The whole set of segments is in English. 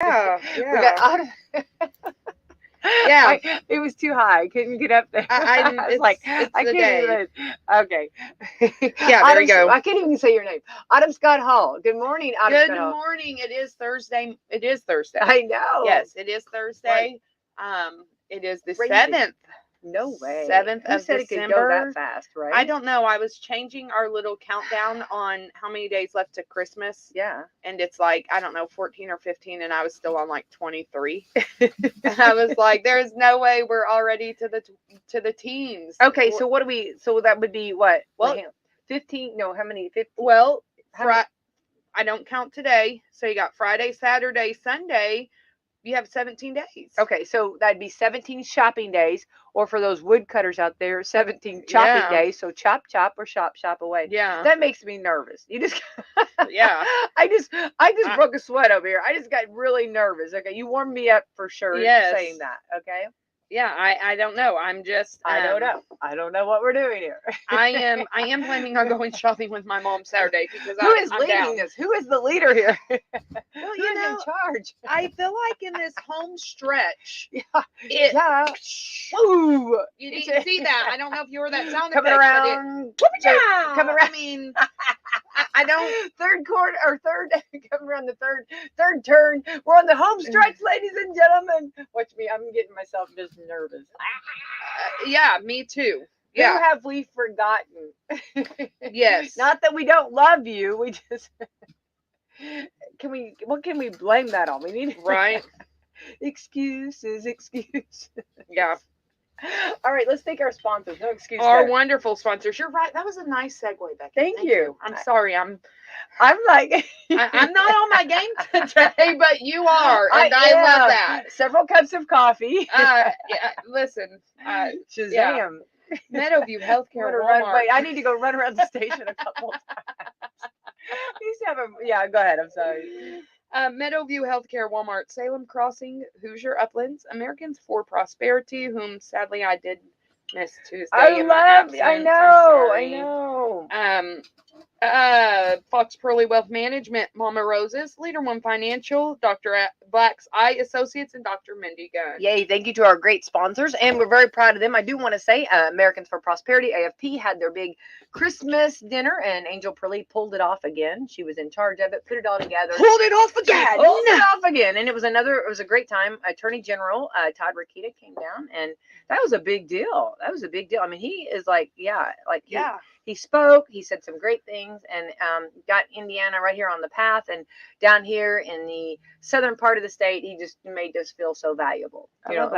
Yeah, We yeah, got out of. yeah. It was too high. I couldn't get up there. I'm. I was like, It's I the can't day. even. Okay. Yeah, there you go. I can't even say your name. Autumn Scott Hall. Good morning, Autumn Good Scott Hall. morning. It is Thursday. It is Thursday. I know. Yes, it is Thursday. It is the Crazy. 7th. No way. 7th Who of said it could go that December. fast, right? I don't know. I was changing our little countdown on how many days left to Christmas. Yeah. And it's like, I don't know, 14 or 15, and I was still on like 23. And I was like, there's no way we're already to the teens. Okay, so what do we? So that would be what? Well, 15. No, how many? 15. Well, How many? I don't count today. So you got Friday, Saturday, Sunday. You have 17 days. Okay, so that'd be 17 shopping days, or for those woodcutters out there, 17 chopping Yeah. days. So chop, chop, or shop, shop away. Yeah. That makes me nervous. You just, Yeah. I just broke a sweat over here. I just got really nervous. Okay, you warmed me up for sure. Yes. Saying that. Okay. Yeah, I don't know. I'm just I don't know. I don't know what we're doing here. I am planning on going shopping with my mom Saturday because Who is I'm leading down. this? Who is the leader here? Well, Who you is know, in charge? I feel like in this home stretch, Yeah. it, Yeah. Ooh. you didn't see that. I don't know if you were that sound Coming effect, around. but Coming around. I mean, I don't. Third quarter or third coming around the third turn. We're on the home stretch, ladies and gentlemen. Watch me, I'm getting myself just nervous. Yeah, me too. Who Yeah. have we forgotten? Yes. Not that we don't love you. We just what can we blame that on? We need Right. excuses. Yeah. All right, let's thank our sponsors. No excuse. Our there. wonderful sponsors. You're right. That was a nice segue, Becky. Thank you. I'm sorry. I'm like I'm not on my game today, but you are, and I am. love that. Several cups of coffee. Yeah, listen. Shazam. Yeah. Meadowview Healthcare Walmart. Wait, I need to go run around the station a couple times. Please have go ahead. I'm sorry. Meadowview Healthcare Walmart, Salem Crossing, Hoosier Uplands, Americans for Prosperity, whom sadly I did miss Tuesday. I know. Fox Pearly Wealth Management, Mama Roses, Leader One Financial, Dr. Black's Eye Associates, and Dr. Mindy Gunn. Yay, thank you to our great sponsors, and we're very proud of them. I do want to say Americans for Prosperity, AFP, had their big Christmas dinner, and Angel Pearly pulled it off again. She was in charge of it, put it all together. Pulled it off again! Pulled it off again, and it was a great time. Attorney General Todd Rokita came down, and that was a big deal. I mean, he is he spoke, he said some great things, and got Indiana right here on the path, and down here in the southern part of the state, he just made us feel so valuable.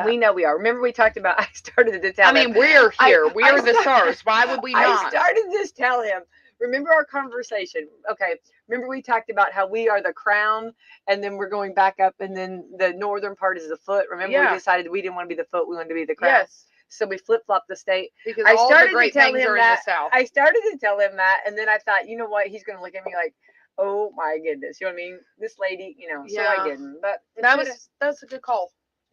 We know we are. Remember we talked about, I started to tell him. We're here. We're the stars. Why would we not? I started to tell him, remember our conversation? Okay, remember we talked about how we are the crown, and then we're going back up, and then the northern part is the foot. Remember we decided we didn't want to be the foot, we wanted to be the crown. Yes. So we flip-flopped the state. Because all the great things are in the South. I started to tell him that, and then I thought, you know what? He's going to look at me like, oh my goodness. You know what I mean? This lady, so I didn't. But that's a good call.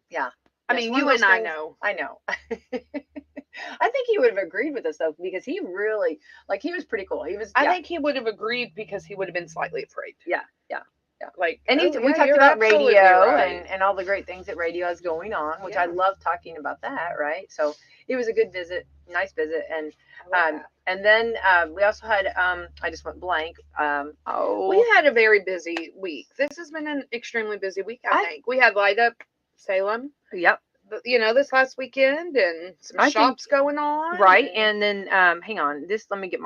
Yeah. I mean, you and I know. I know. I think he would have agreed with us, though, because he really, he was pretty cool. I think he would have agreed because he would have been slightly afraid. Yeah. We talked about radio and all the great things that radio is going on, which I love talking about that, right? So it was a good visit, nice visit, and then we also had I just went blank. We had a very busy week. This has been an extremely busy week. I think we had Light Up Salem. Yep. This last weekend, and some shops going on. Right. And then hang on. Let me get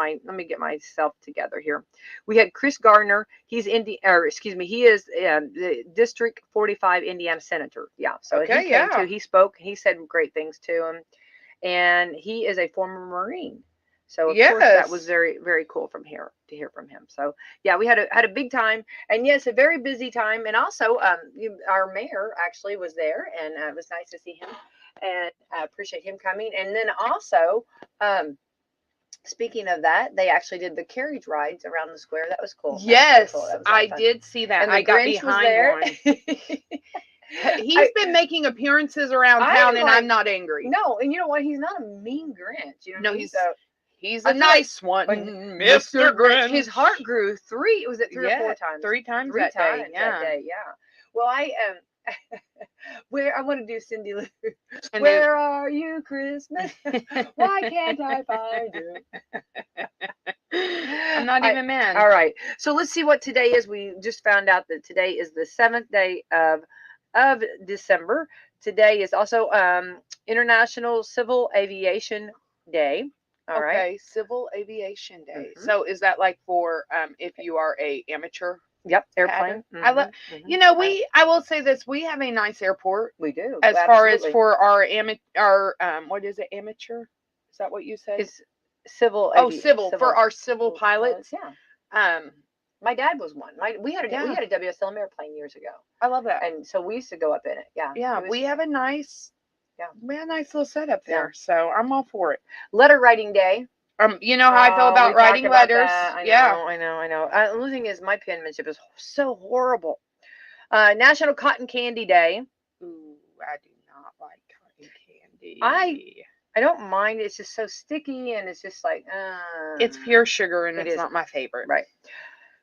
myself together here. We had Chris Gardner. He's he is the District 45 Indiana Senator. Yeah. So he spoke. He said great things to him. And he is a former Marine. So of course that was very, very cool to hear from him. So yeah, we had a big time, and yes, a very busy time. And also, our mayor actually was there, and it was nice to see him, and I appreciate him coming. And then also, speaking of that, they actually did the carriage rides around the square. That was cool. Yes, I did see that. And I got behind one. He's been making appearances around town, and I'm not angry. No, and you know what? He's not a mean Grinch. He's a nice one, Mr. Grinch. His heart grew three or 4 times? 3 times that day. Yeah. Yeah. Well, I where I want to do Cindy Lou. And Where are you, Christmas? Why can't I find you? I'm not even mad. All right. So let's see what today is. We just found out that today is the 7th day of December. Today is also International Civil Aviation Day. All right. Okay, Civil Aviation Day. Mhm. So is that like for if you are a amateur? Yep, airplane. I love. You know, I will say this: we have a nice airport we do as far as absolutely. for our what is it, amateur? Is that what you said? It's civil. Civil for our civil pilots. Yeah. My dad was one. We had a Yeah. WSLM airplane years ago, I love that. and so we used to go up in it. Yeah. Yeah, It was- we have a nice. Yeah. We have a nice little setup there, Yeah. so I'm all for it. Letter writing day. You know how I feel about we writing talked about letters. that. I Yeah. know, I know, I know. The only thing is my penmanship is so horrible. National Cotton Candy Day. Ooh, I do not like cotton candy. I don't mind. It's just so sticky, and it's just like It's pure sugar, and It it's is. not my favorite. right.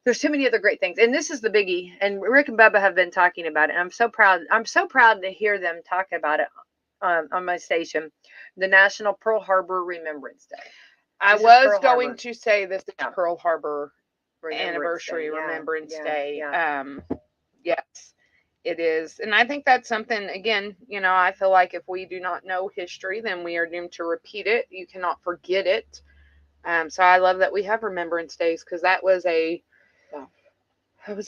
There's too many other great things, and this is the biggie. And Rick and Bubba have been talking about it. And I'm so proud. I'm so proud to hear them talk about it on my station. The National Pearl Harbor Remembrance Day. I This is was Pearl going Harbor. to say this is Yeah. Pearl Harbor Remembrance Day. Yeah, Remembrance yeah, Day. yeah. Yes, it is, and I think that's something. Again, you know, I feel like if we do not know history, then we are doomed to repeat it. You cannot forget it. So I love that we have Remembrance Days because that was a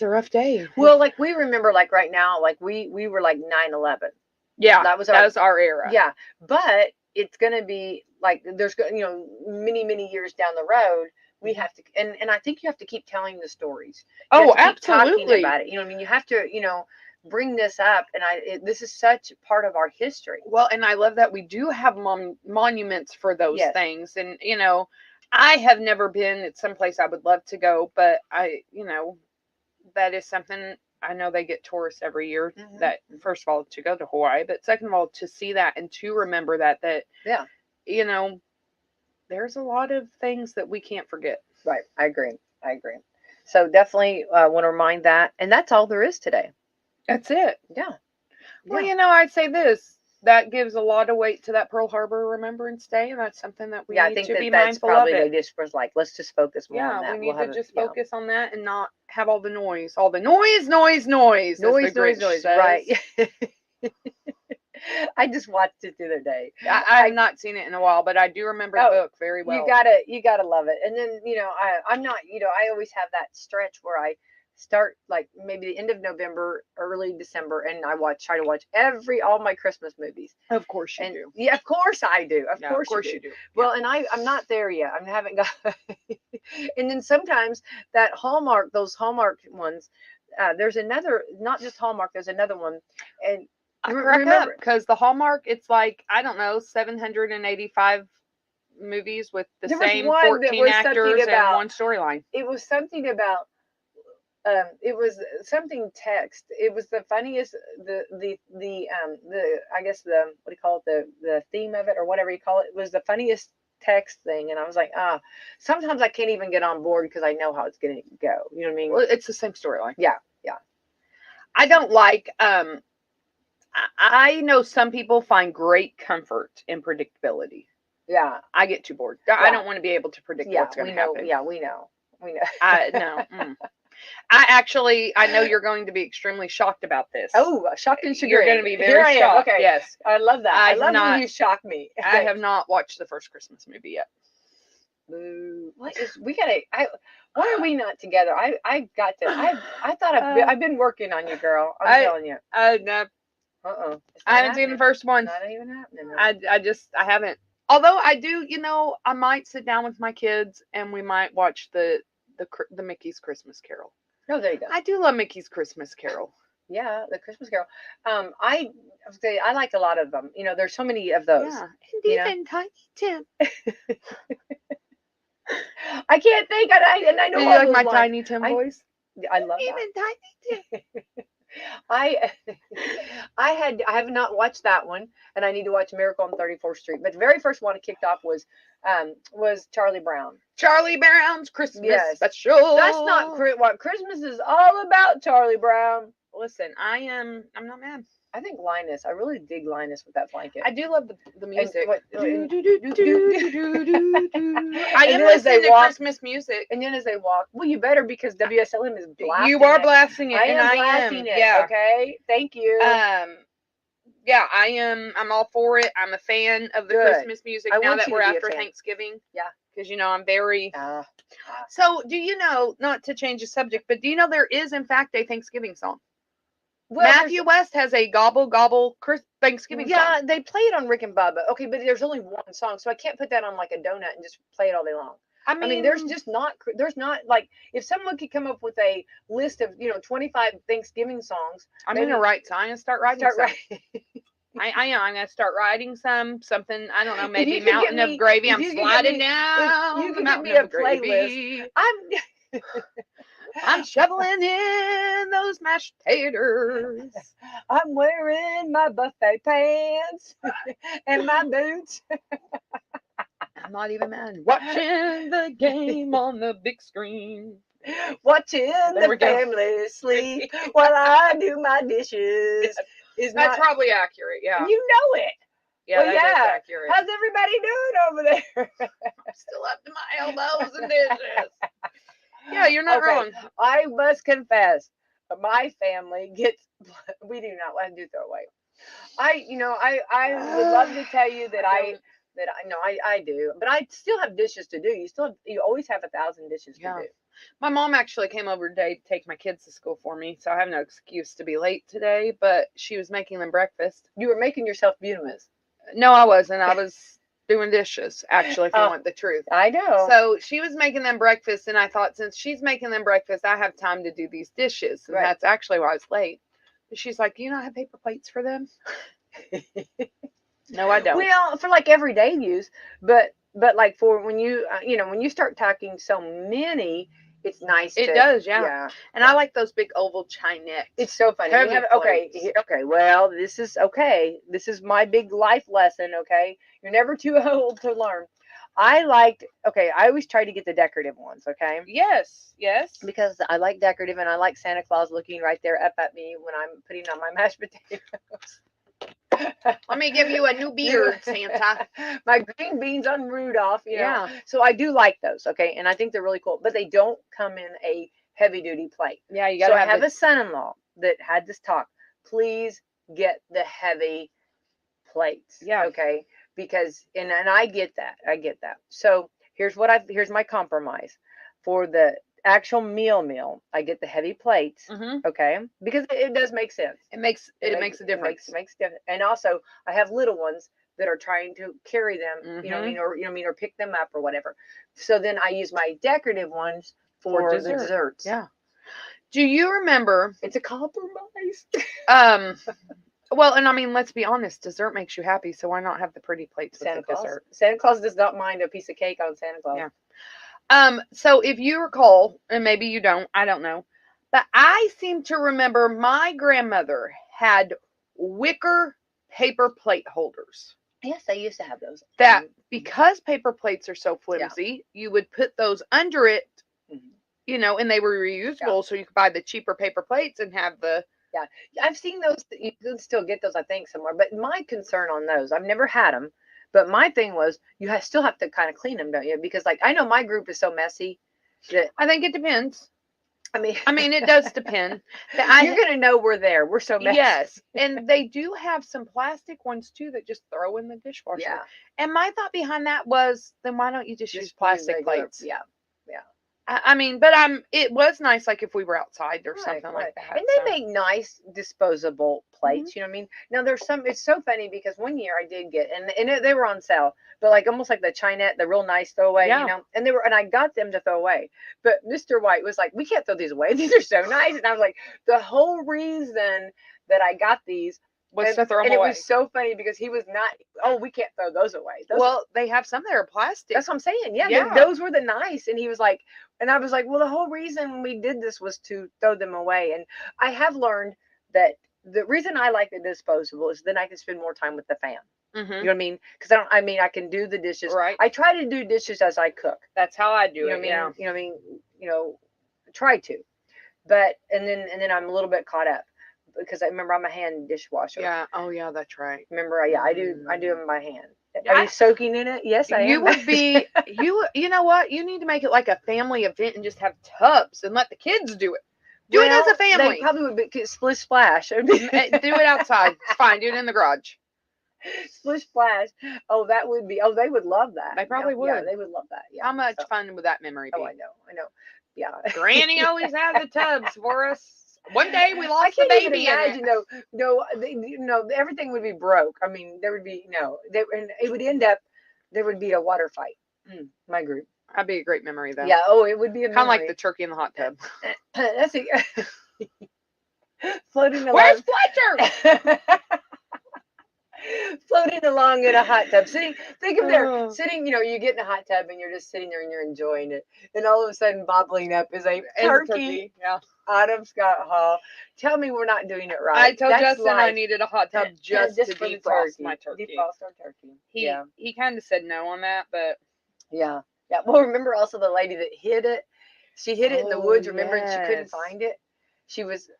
rough day. Well, like we remember, like right now, like we were like 9/11. Yeah, that was our era. Yeah, but it's gonna be like there's many years down the road. We have to, and I think you have to keep telling the stories. You have to keep absolutely. talking about it. You know what I mean? You have to, bring this up, and this is such part of our history. Well, and I love that we do have monuments for those Yes. things, and I have never been. It's someplace I would love to go, but that is something. I know they get tourists every year. Mhm. That first of all to go to Hawaii, but second of all to see that and to remember that Yeah. There's a lot of things that we can't forget. Right. I agree. So definitely want to remind that, and that's all there is today. That's it. Yeah. Well, I'd say this. That gives a lot of weight to that Pearl Harbor Remembrance Day, and that's something that we need to be mindful of. They just was like, let's just focus more on that. We need to just focus on that and not have all the noise. All the noise. Noise. Right. I just watched it the other day. I have not seen it in a while, but I do remember the book very well. You gotta love it. And then I'm not. I always have that stretch where I start like maybe the end of November, early December, and I try to watch all my Christmas movies. Of course you do. Yeah, of course I do. Of course you do. Well, and I'm not there yet. I haven't got. And then sometimes those Hallmark ones. There's another, not just Hallmark. There's another one, and I crack up because the Hallmark, it's like, I don't know, 785 movies with the same 14 actors and one storyline. It was something about. It was something text. It was the funniest. The I guess what do you call it, the theme of it or whatever you call it, was the funniest text thing, and I was like, sometimes I can't even get on board because I know how it's going to go. You know what I mean? Well, it's the same storyline. Yeah. I don't like. I know some people find great comfort in predictability. Yeah, I get too bored. Yeah. I don't want to be able to predict what's going to happen. Yeah, we know. No. I know you're going to be extremely shocked about this. Oh, shocked and chagrined. You're going to be very shocked. Okay. Yes. I love that. I love when you shock me. I have not watched the first Christmas movie yet. Why are we not together? I thought I've been working on you, girl. I'm telling you. No. I haven't seen the first one. Not even happening. No. I haven't. Although I do, I might sit down with my kids and we might watch the Mickey's Christmas Carol. Oh, there you go. I do love Mickey's Christmas Carol. Yeah, the Christmas Carol. I like a lot of them. There's so many of those. Yeah, and even Tiny Tim. I can't think, and I know. Do you like my Tiny Tim voice? I love even that. Tiny Tim. I have not watched that one, and I need to watch Miracle on 34th Street. But the very first one it kicked off was Charlie Brown. Charlie Brown's Christmas special. That's not what Christmas is all about. Charlie Brown. listen, I'm not mad. I think Linus. I really dig Linus with that blanket. I do love the music. what- Do, and- do, do, do, do, do, do, do. I And am then as they listening to walk- Christmas music. And then as they walk, well, you better because WSLM is blasting. You are it. blasting it, I and am I blasting am. it. Yeah. Okay. Thank you. Yeah, I am. I'm all for it. I'm a fan of the Good. Christmas music I now want that you we're to be a after fan. Thanksgiving. Yeah. Because I'm very. Uh, So, do you know? Not to change the subject, but do you know there is in fact a Thanksgiving song? well, Matthew West has a gobble gobble Thanksgiving song. Yeah, they play it on Rick and Bubba. Okay, but there's only one song, so I can't put that on like a donut and just play it all day long. I I mean, mean, there's not like if someone could come up with a list of 25 Thanksgiving songs. I'm maybe gonna write. So I'm gonna start writing. start some. writing. I am. I'm gonna start writing something. I don't know. If Maybe you could get Mountain me- of Gravy. if I'm you could get sliding me- down. if you the could get Mountain me a of Gravy. playlist, I'm shoveling in those mashed taters. I'm wearing my buffet pants and my boots. I'm not even mad. Watching the game on the big screen. Watching There the we go. family sleep while I do my dishes. Is That's not, probably accurate. Yeah. you know it. Yeah, Well, that is yeah. accurate. How's everybody doing over there? I'm still up to my elbows in dishes. Yeah, you're not Okay. wrong. I must confess, my family gets. We do not let do throw away. I would love to tell you that I know I do, but I still have dishes to do. You always have 1,000 dishes Yeah. to do. My mom actually came over today to take my kids to school for me, so I have no excuse to be late today, but she was making them breakfast. You were making yourself beautiful. No, I wasn't. I was doing dishes, actually, if you want the truth. I know. So she was making them breakfast, and I thought, since she's making them breakfast, I have time to do these dishes. And Right. that's actually why I was late. But she's like, "Do you not have paper plates for them?" No, I don't. Well, for like everyday use, but like for when you when you start talking so many, it's nice. It does, yeah. And I like those big oval Chinese. It's so funny. Heavy Okay. plates. Okay. Well, this is okay. This is my big life lesson. Okay. You're never too old to learn. I always try to get the decorative ones. Okay. Yes. Because I like decorative and I like Santa Claus looking right there up at me when I'm putting on my mashed potatoes. Let me give you a new beard, Santa. My green beans on Rudolph, Yeah. So I do like those, okay? And I think they're really cool, but they don't come in a heavy duty plate. Yeah, you gotta So I have a son-in-law that had this talk. Please get the heavy plates. Yeah. Okay. Because and I get that. So here's my compromise. For the actual meal, I get the heavy plates. Mm-hmm. Okay. Because it does make sense. It makes a difference. It makes difference. And also I have little ones that are trying to carry them, Mm-hmm. or pick them up or whatever. So then I use my decorative ones for the desserts. Yeah. Do you remember? It's a compromise. Well, and I mean, let's be honest. Dessert makes you happy, so why not have the pretty plates with Santa the Claus. dessert? Santa Claus does not mind a piece of cake on Santa Claus. Yeah. So if you recall, and maybe you don't, I don't know, but I seem to remember my grandmother had wicker paper plate holders. Yes, I used to have those. That because paper plates are so flimsy, you would put those under it, and they were reusable, so you could buy the cheaper paper plates and have the. Yeah, I've seen those. You can still get those, I think, somewhere. But my concern on those, I've never had them. But my thing was, still have to kind of clean them, don't you? Because, like, I know my group is so messy that I think it depends. I mean, it does depend. You're gonna know we're there. We're so messy. Yes, and they do have some plastic ones too that just throw in the dishwasher. Yeah. And my thought behind that was, then why don't you just use plastic plates? Yeah. But it was nice, like if we were outside or something like that. And they make nice disposable plates. You know what I mean? Now there's some. It's so funny because one year I did get, and they were on sale, but like almost like the Chinette, the real nice throwaway. And I got them to throw away. But Mr. White was like, "We can't throw these away. These are so nice." And I was like, the whole reason that I got these was to throw them away. And it was so funny because he was not. Oh, we can't throw those away. They have some that are plastic. That's what I'm saying. Yeah. Those were the nice. And he was like, and I was like, well, the whole reason we did this was to throw them away. And I have learned that the reason I like the disposable is then I can spend more time with the fam. Mm-hmm. You know what I mean? Because I can do the dishes. Right. I try to do dishes as I cook. That's how I do it. Yeah. You know what I mean? Try to. But and then I'm a little bit caught up. because I remember I'm a hand dishwasher. Yeah. Oh, yeah, that's right. Remember, yeah, I do them by hand. Yeah, Are you soaking in it? Yes, I am. You would be, you know what? You need to make it like a family event and just have tubs and let the kids do it. Do it as a family. They probably would be splish splash. Do it outside. It's fine. Do it in the garage. Splish splash. Oh, that would be. Oh, they would love that. They probably would. Yeah, they would love that. Yeah. How much fun would that memory be? Oh, I know. Yeah. Granny always had the tubs for us. One day we I lost the can't even baby imagine in it. No, everything would be broke. I mean, there would be and it would end up there would be a water fight. My group. That'd be a great memory, though. Yeah. Oh, it would be a kind of like the turkey in the hot tub. That's floating along. Where's Fletcher? Floating along in a hot tub, think of there, sitting, you get in a hot tub and you're just sitting there and you're enjoying it. And all of a sudden bobbling up is a turkey. Yeah. Autumn Scott Hall. Tell me we're not doing it right. I told Justin I needed a hot tub just to defrost my turkey. Defrost our turkey. He kind of said no on that, but. Yeah. Well, remember also the lady that hid it? She hid it in the woods, remember, and she couldn't find it? She was...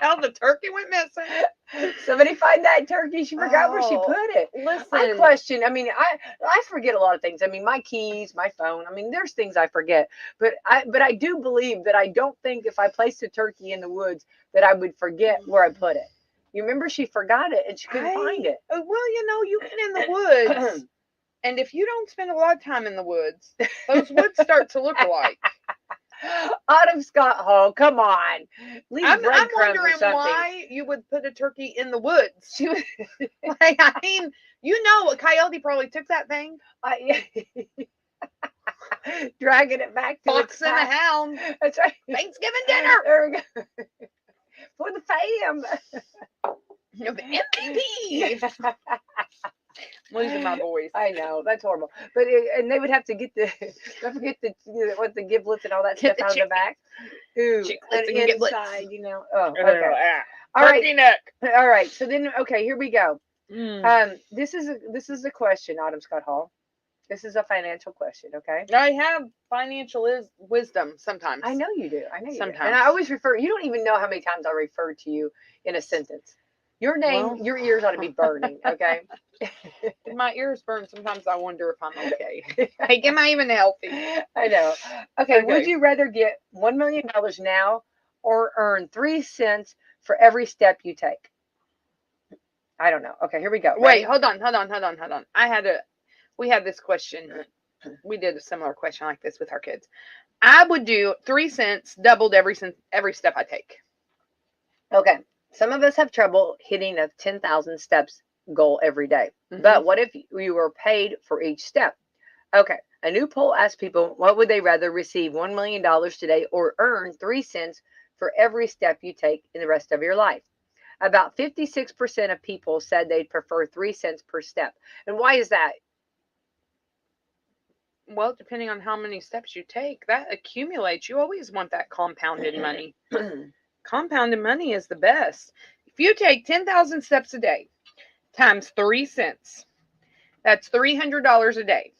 Well, the turkey went missing. Somebody find that turkey. She forgot where she put it. Listen. I question. I mean, I forget a lot of things. I mean, my keys, my phone. I mean, there's things I forget. But I do believe that I don't think if I placed a turkey in the woods that I would forget where I put it. You remember she forgot it and she couldn't find it. Well, you get in the woods. And if you don't spend a lot of time in the woods, those woods start to look alike. Autumn Scott Hall, come on. I'm wondering why you would put a turkey in the woods. Like, I mean, a coyote probably took that thing. Dragging it back to Fox and a hound. That's right. Thanksgiving dinner. There we go. For the fam. The MVP. Losing my voice. I know, that's horrible. But and they would have to get don't forget the giblets and all that stuff out of the back. Ooh, and inside, Oh, okay. All right. Turkey neck. All right. So then, okay, here we go. This is a question, Autumn Scott Hall. This is a financial question, okay? I have financial wisdom sometimes. I know you do. I know you sometimes. Do. And I always refer. You don't even know how many times I refer to you in a sentence. Your name, your ears ought to be burning, okay? My ears burn. Sometimes I wonder if I'm okay. Like, am I even healthy? I know. Okay, would you rather get $1 million now or earn 3 cents for every step you take? I don't know. Okay, here we go. Wait, hold on. We had this question. We did a similar question like this with our kids. I would do 3 cents doubled every step I take. Okay. Some of us have trouble hitting a 10,000 steps goal every day. But what if you were paid for each step? Okay. A new poll asked people, what would they rather receive $1 million today or earn 3 cents for every step you take in the rest of your life? About 56% of people said they'd prefer 3 cents per step. And why is that? Well, depending on how many steps you take, that accumulates. You always want that compounded money. Compounded money is the best. If you take 10,000 steps a day times 3 cents, that's $300 a day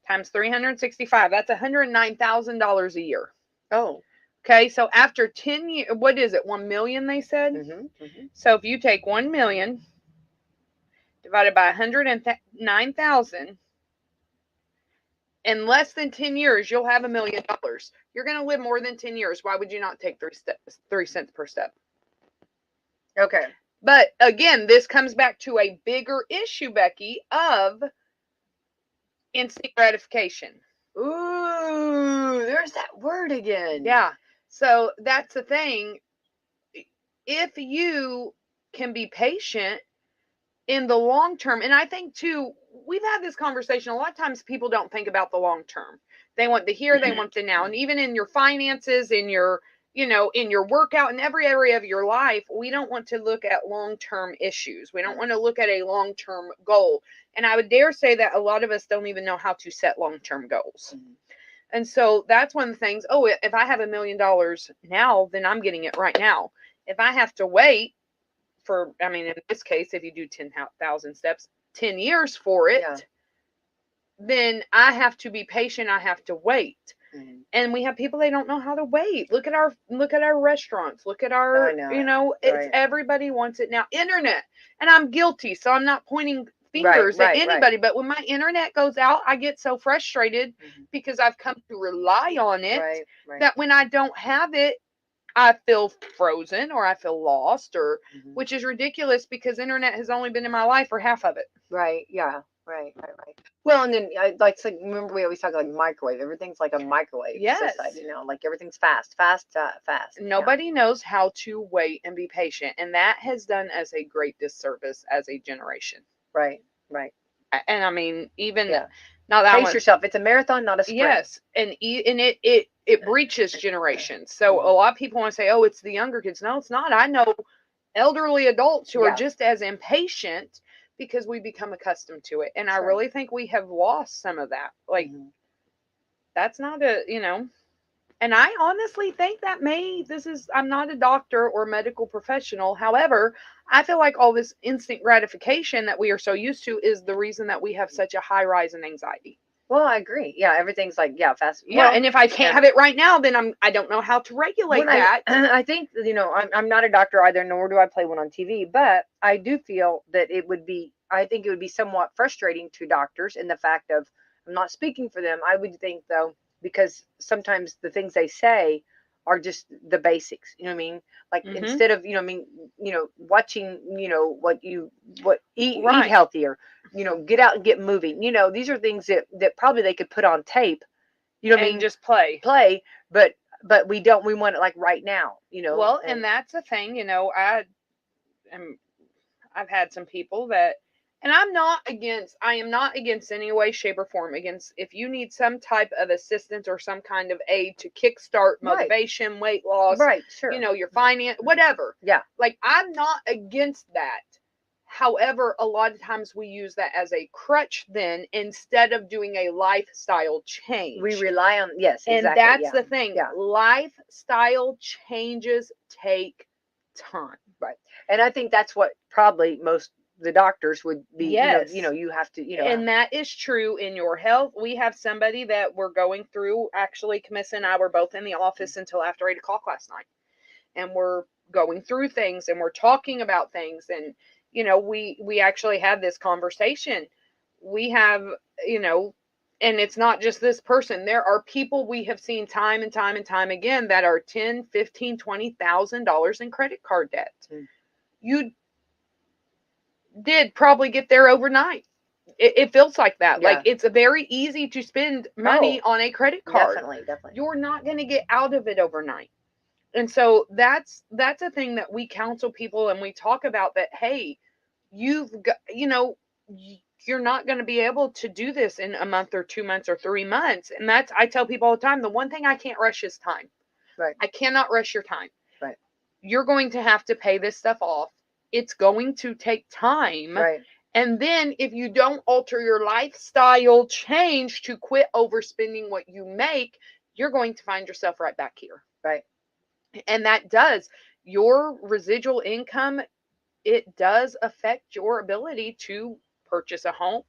times 365. That's $109,000 a year. Oh, okay. So after 10 years, what is it? 1 million, they said. So if you take 1 million divided by 109,000, in less than 10 years, you'll have $1 million. You're going to live more than 10 years. Why would you not take 3 cents per step? Okay. But again, this comes back to a bigger issue, Becky, of instant gratification. Ooh, there's that word again. Yeah. So that's the thing. If you can be patient in the long term, and I think too, we've had this conversation. A lot of times people don't think about the long term. They want the here, they want the now. And even in your finances, in your, in your workout, in every area of your life, we don't want to look at long-term issues. We don't want to look at a long-term goal. And I would dare say that a lot of us don't even know how to set long-term goals. And so that's one of the things. Oh, if I have $1 million now, then I'm getting it right now. If I have to wait for, in this case, if you do 10,000 steps, 10 years for it, then I have to be patient. I have to wait. Mhm. And we have people, they don't know how to wait. Look at our restaurants. Look at our, I know. it's Right. everybody wants it now. Internet. And I'm guilty, so I'm not pointing Right, fingers at right, right. anybody, but when my internet goes out, I get so frustrated Mhm. because I've come to rely on it Right, right. that when I don't have it, I feel frozen or I feel lost, or Mhm. which is ridiculous because internet has only been in my life for half of it. Right, yeah. Right, right, right. Well, and then I like to remember we always talk like microwave. Everything's like a microwave Yes. society now. Like everything's fast, fast, fast. Nobody knows how to wait and be patient, and that has done us a great disservice as a generation. Right, right. And I mean, even Yeah. not that Pace one. yourself. It's a marathon, not a sprint. Yes, and it breaches generations. So a lot of people want to say, "Oh, it's the younger kids." No, it's not. I know elderly adults who are Yeah. just as impatient because we become accustomed to it, and I Sure. really think we have lost some of that. Like Mhm. that's not a and I honestly think that I'm not a doctor or medical professional. However, I feel like all this instant gratification that we are so used to is the reason that we have such a high rise in anxiety. Well, I agree. Yeah, everything's like fast. Yeah, Well, and if I can't have it right now, then I don't know how to regulate when that. I think I'm not a doctor either, nor do I play one on TV, but I do feel that I think it would be somewhat frustrating to doctors in the fact of, I'm not speaking for them. I would think though, because sometimes the things they say are just the basics. You know what I mean? Like instead of watching what eat Right. healthier, get out and get moving. These are things that probably they could put on tape. You know what I And mean? just play. But we don't. We want it like right now. Well, And and that's the thing, am I've had some people that, and I am not against any way, shape, or form against if you need some type of assistance or some kind of aid to kickstart Right. motivation, weight loss, right, sure, your finance, whatever. yeah, Like, I'm not against that. However, a lot of times we use that as a crutch then instead of doing a lifestyle change. we rely on And exactly, that's the thing. yeah. Lifestyle changes take time. Right. And I think that's what probably most the doctors would be. Yes. You have to. And that is true in your health. We have somebody that we're going through. Actually, Camissa and I were both in the office until after 8 o'clock last night, and we're going through things and we're talking about things. And we actually had this conversation. We have and it's not just this person. There are people we have seen time and time and time again that are 10, 15, $20,000 in credit card debt. You did probably get there overnight. It feels like that. Yeah. Like, it's very easy to spend money on a credit card. Definitely. You're not going to get out of it overnight. And so that's a thing that we counsel people, and we talk about that. Hey, you've got, you're not going to be able to do this in a month or 2 months or 3 months. And I tell people all the time, the one thing I can't rush is time. Right. I cannot rush your time. Right. You're going to have to pay this stuff off. It's going to take time. Right. And then if you don't alter your lifestyle change to quit overspending what you make, you're going to find yourself right back here. Right. And that does, your residual income, it does affect your ability to purchase a home.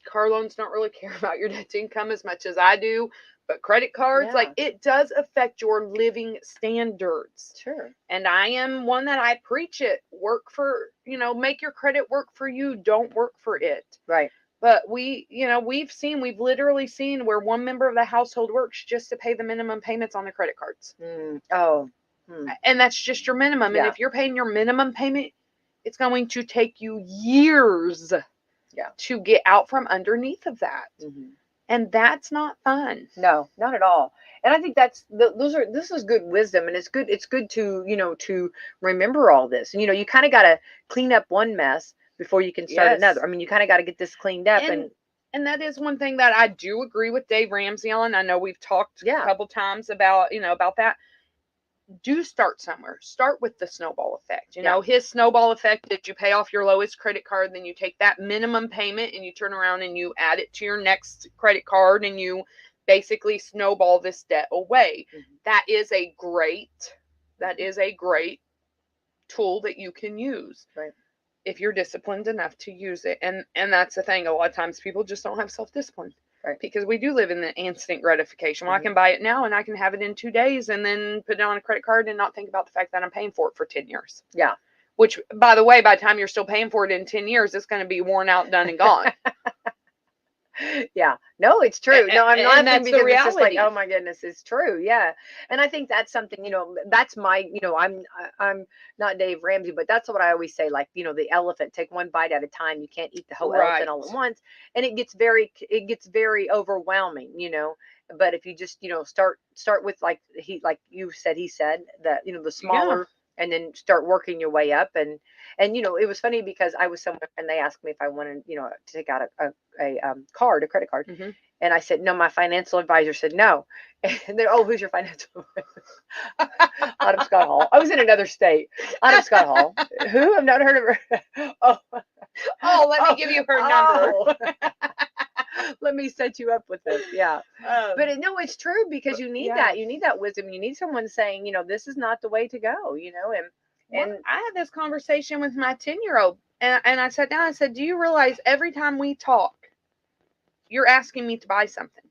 Car loans don't really care about your debt to income as much as I do, but credit cards, like, it does affect your living standards. Sure. And I am one that I preach it. Work for, make your credit work for you. Don't work for it. Right. But we've literally seen where one member of the household works just to pay the minimum payments on their credit cards. Oh. And that's just your minimum. Yeah. And if you're paying your minimum payment, it's going to take you years to get out from underneath of that. And that's not fun. No, not at all. And I think this is good wisdom, and it's good to, to remember all this. And, you kind of got to clean up one mess before you can start another. I mean, you kind of got to get this cleaned up. And that is one thing that I do agree with Dave Ramsey on. I know we've talked a couple times about that. Do start somewhere. Start with the snowball effect. His snowball effect is you pay off your lowest credit card, then you take that minimum payment and you turn around and you add it to your next credit card, and you basically snowball this debt away. That is a great tool that you can use. Right. If you're disciplined enough to use it. And that's the thing. A lot of times people just don't have self-discipline. Right. Because we do live in the instant gratification. Well, I can buy it now and I can have it in 2 days and then put it on a credit card and not think about the fact that I'm paying for it for 10 years. Yeah. Which, by the way, by the time you're still paying for it in 10 years, it's going to be worn out, done, and gone. Yeah. No, it's true. No, I'm laughing that's the because it's just like, reality. oh my goodness, it's true. Yeah. And I think that's something, that's my, I'm not Dave Ramsey, but that's what I always say. Like, the elephant, take one bite at a time. You can't eat the whole elephant all at once. And it gets very overwhelming, but if you just, start with like you said, he said that, the smaller, and then start working your way up. And it was funny because I was somewhere and they asked me if I wanted, to take out a credit card. And I said, no, my financial advisor said no. And they're, oh, who's your financial advisor? Autumn Scott Hall. I was in another state. Autumn Scott Hall. Who? I've not heard of her. Let me give you her number. Let me set you up with this. Yeah. But no, it's true because you need that. You need that wisdom. You need someone saying, this is not the way to go, and I had this conversation with my 10-year-old and I sat down and I said, do you realize every time we talk, you're asking me to buy something?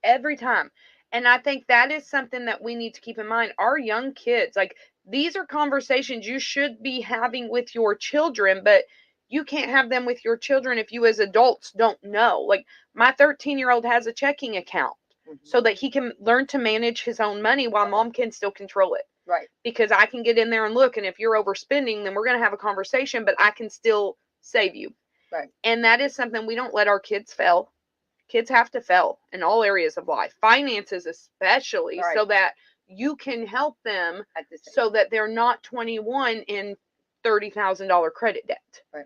Every time. And I think that is something that we need to keep in mind. Our young kids, like, these are conversations you should be having with your children, but you can't have them with your children if you as adults don't know. Like, my 13-year-old has a checking account so that he can learn to manage his own money while mom can still control it. Right. Because I can get in there and look, and if you're overspending, then we're going to have a conversation, but I can still save you. Right. And that is something we don't let our kids fail. Kids have to fail in all areas of life, finances especially, so that you can help them so that they're not 21 in $30,000 credit debt. Right.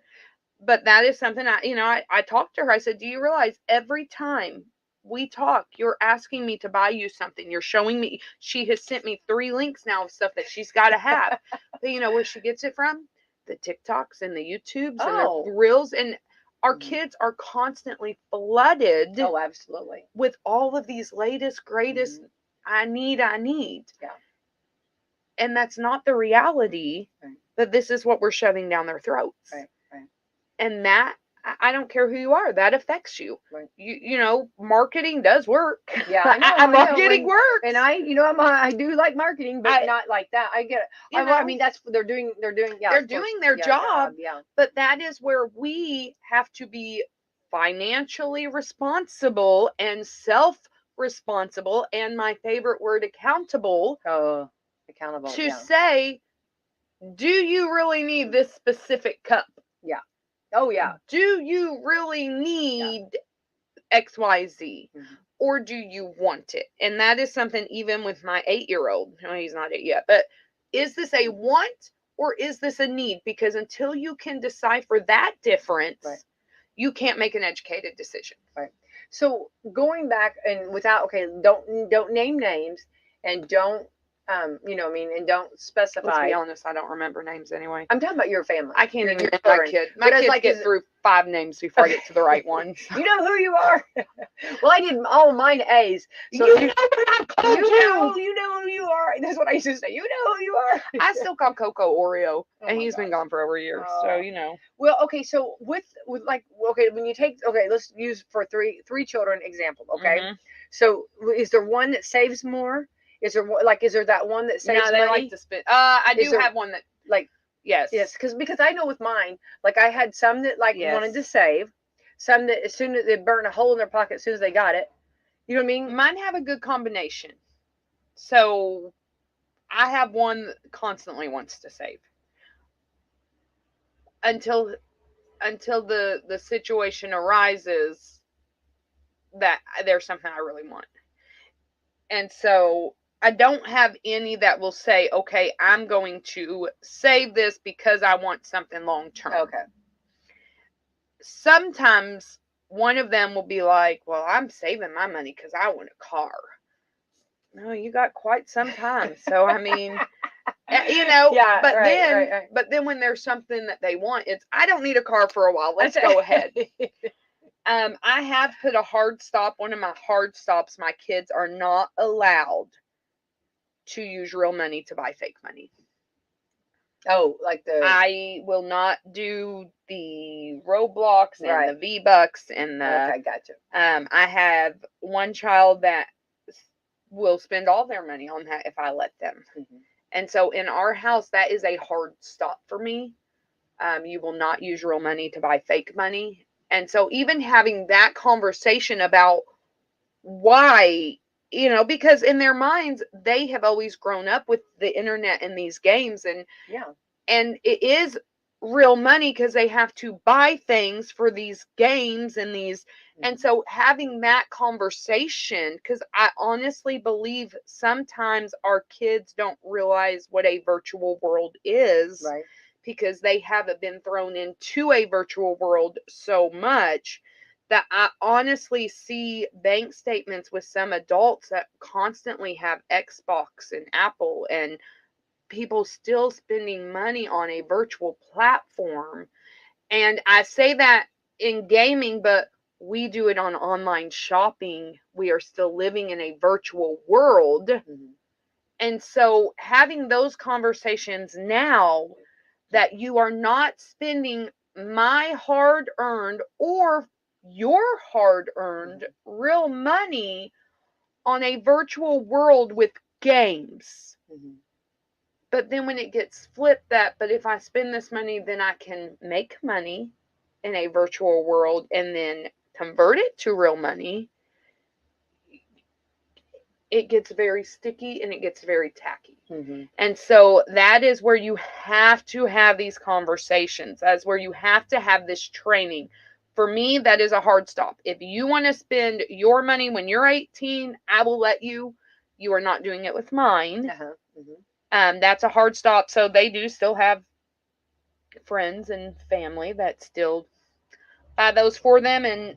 But that is something I talked to her. I said, do you realize every time we talk, you're asking me to buy you something. You're showing me. She has sent me 3 links now of stuff that she's got to have. But where she gets it from? The TikToks and the YouTubes and the Reels. And our kids are constantly flooded. Oh, absolutely. With all of these latest, greatest, I need. Yeah. And that's not the reality. Right. That this is what we're shoving down their throats. Right. And that, I don't care who you are, that affects you. Right. Marketing does work. Yeah, I know. Marketing works. And I do like marketing, but not like that. I get it. I mean, that's what they're doing. They're doing their job. Yeah. But that is where we have to be financially responsible and self-responsible, and my favorite word, accountable. Oh, accountable. To say, do you really need this specific cup? Yeah. Oh, yeah. Do you really need XYZ? Or do you want it? And that is something even with my 8-year-old. No, he's not 8 yet. But is this a want or is this a need? Because until you can decipher that difference, you can't make an educated decision. Right. So going back and don't name names and don't and don't specify. Let's be honest, I don't remember names anyway. I'm talking about your family. I can't even my kid. My kids get through 5 names before I get to the right one. You know who you are. Well, I did all mine A's. So you know who you are. That's what I used to say. You know who you are. I still call Coco Oreo, and he's been gone for over a year. So Well, okay. So with when you take let's use for three children example. Okay. So is there one that saves more? Is there that one that saves money? No, they like to spend. I do have one that yes, because I know with mine, I had some that wanted to save, some that as soon as they burn a hole in their pocket as soon as they got it. You know what I mean? Mine have a good combination. So I have one that constantly wants to save until the situation arises that there's something I really want, and so I don't have any that will say, okay, I'm going to save this because I want something long term. Okay. Sometimes one of them will be like, well, I'm saving my money because I want a car. No, you got quite some time. So, I mean, but then when there's something that they want, it's, I don't need a car for a while. Let's go ahead. I have put a hard stop. One of my hard stops, my kids are not allowed to use real money to buy fake money. Oh, like the I will not do the Roblox and the V-Bucks and the. Okay, gotcha. I have one child that will spend all their money on that if I let them. Mm-hmm. And so in our house, that is a hard stop for me. You will not use real money to buy fake money. And so even having that conversation about why, because in their minds, they have always grown up with the internet and these games. And it is real money because they have to buy things for these games and these. And so having that conversation, because I honestly believe sometimes our kids don't realize what a virtual world is, Right. because they haven't been thrown into a virtual world so much, that I honestly see bank statements with some adults that constantly have Xbox and Apple and people still spending money on a virtual platform. And I say that in gaming, but we do it on online shopping. We are still living in a virtual world. Mm-hmm. And so having those conversations now, that you are not spending my hard earned or your hard earned real money on a virtual world with games. Mm-hmm. But then when it gets flipped but if I spend this money, then I can make money in a virtual world and then convert it to real money, it gets very sticky and it gets very tacky. Mm-hmm. And so that is where you have to have these conversations. That's where you have to have this training. For me, that is a hard stop. If you want to spend your money when you're 18, I will let you. You are not doing it with mine. Uh-huh. Mm-hmm. That's a hard stop. So they do still have friends and family that still buy those for them, and